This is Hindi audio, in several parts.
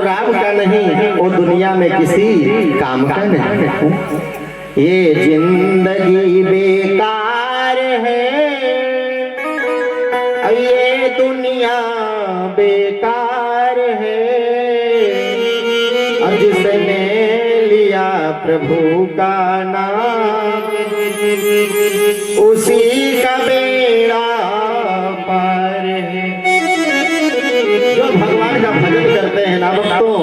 राम का नहीं, वो दुनिया में किसी काम का नहीं। ये जिंदगी बेकार है, ये दुनिया बेकार है, और जिसने लिया प्रभु का नाम उसी का बेड़ा पार है। जो भगवान का भजन करते हैं ना भक्तों,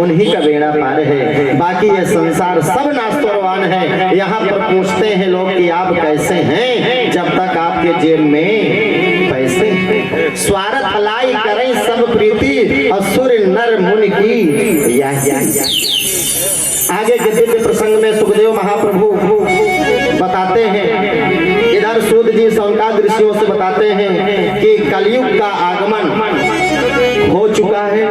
उन्हीं का बेड़ा पार है। बाकी ये संसार सब नास्तरवान है। यहाँ पर पूछते हैं लोग कि आप कैसे हैं, जब तक आपके जेब में पैसे। स्वार्थ लाई करें सब प्रीति, असुर नर मुनि की या। आगे के दिव्य प्रसंग में सुखदेव महाप्रभु बताते हैं, इधर सूत जी सौनकादि ऋषियों से बताते हैं कि कलयुग का आगमन हो चुका है,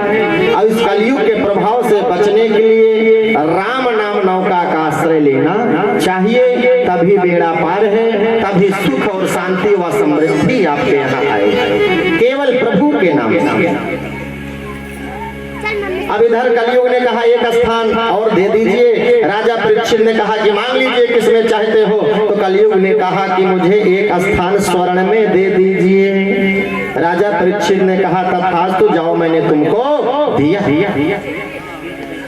और इस कलयुग के प्रभाव से बचने के लिए राम नाम नौका का आश्रय लेना चाहिए। तभी बेड़ा पार है, तभी सुख और शांति व समृद्धि आपके यहाँ आएगी, केवल प्रभु के नाम से। अब इधर कलयुग ने कहा एक स्थान और दे दीजिए। राजा परीक्षित ने कहा कि मांग लीजिए किसमें चाहते हो। तो कलयुग ने कहा कि मुझे एक स्थान स्वर्ण में दे दीजिए। राजा परीक्षित ने कहा तथास्तु, जाओ मैंने तुमको दिया।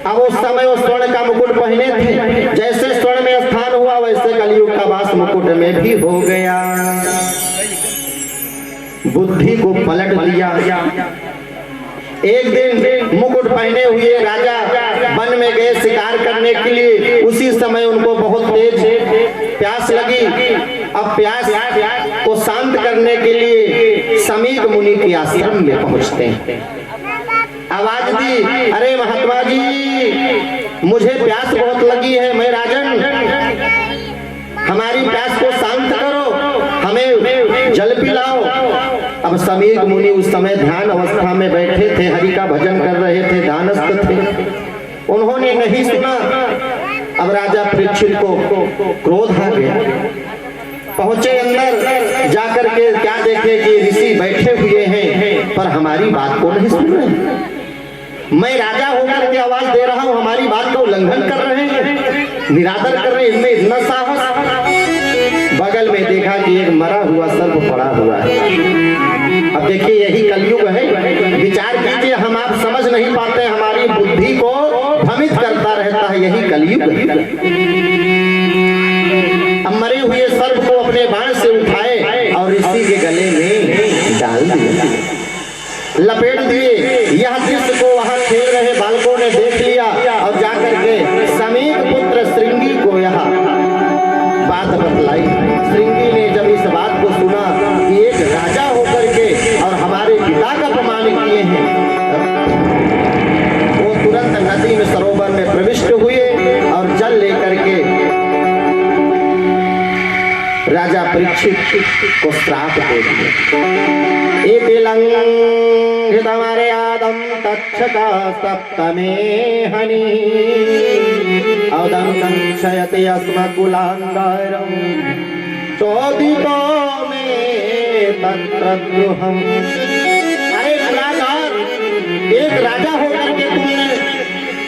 अब उस समय वो स्वर्ण का मुकुट पहने थे, जैसे स्वर्ण में स्थान हुआ वैसे कलयुग का वास मुकुट में भी हो गया। बुद्धि को पलट दिया। एक दिन मुकुट पहने हुए राजा वन में गए शिकार करने के लिए। उसी समय उनको बहुत तेज प्यास लगी। अब प्यास को शांत करने के लिए समीक मुनि के आश्रम में पहुंचते हैं। आवाज दी, अरे महात्मा जी, मुझे प्यास बहुत लगी है, मैं राजन, हमारी प्यास को शांत करो, हमें जल पिलाओ। अब समीक मुनि उस समय ध्यान अवस्था में बैठे थे, हरि का भजन कर रहे थे, ध्यानस्थ थे। उन्होंने नहीं सुना। अब राजा परीक्षित को क्रोध आ गया। पहुंचे अंदर, जाकर के क्या देखे कि ऋषि बैठे हुए हैं पर हमारी बात को नहीं सुन रहे। मैं राजा होकर के आवाज दे रहा हूं, हमारी बात का उल्लंघन कर रहे हैं, निरादर कर रहे हैं, इनमें इतना साहस। बगल में देखा कि एक मरा हुआ सर्प पड़ा हुआ है। अब देखिए यही कलयुग है। विचार कीजिए, हम आप समझ नहीं पाते, हमारी बुद्धि को भ्रमित करता रहता है, यही कलयुग है। अब मरे हुए सर्प को अपने बाण से उठाए और ऋषि के गले में डाल दिया, लपेट दिए। यह दृश्य को वहां खेल रहे बालकों ने देख लिया और जाकर के समीक पुत्र श्रृंगी को यहाँ बात बतलाई। श्रृंगी ने जब इस बात को सुना कि एक राजा होकर के और हमारे पिता का अपमान किए हैं, वो तुरंत नदी में सरोवर में प्रविष्ट हुए और जल लेकर के राजा परीक्षित को श्राप दे दिए। हमारे आदम तक्षका सप्तमे हनि अदम क्षयते अस्मकुलांगरम चोदितो में तत्र द्रुहम। अरे बलात्कार, एक राजा होकर के तुमने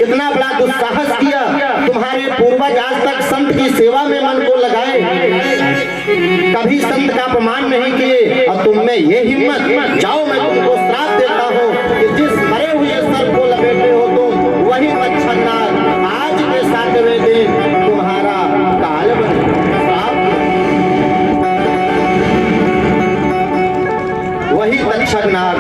इतना बड़ा दुस्साहस किया। तुम्हारे पूर्वज आज तक संत की सेवा में मन को लगाए, कभी संत का अपमान नहीं किए, और तुम में ये हिम्मत। जाओ मैं तुमको श्राप देता हूँ कि जिस मरे हुए सर को लपेटे हो तुम, वही मच्छरनाग आज के 7वें दिन तुम्हारा काल बने। वही तक्षक नाग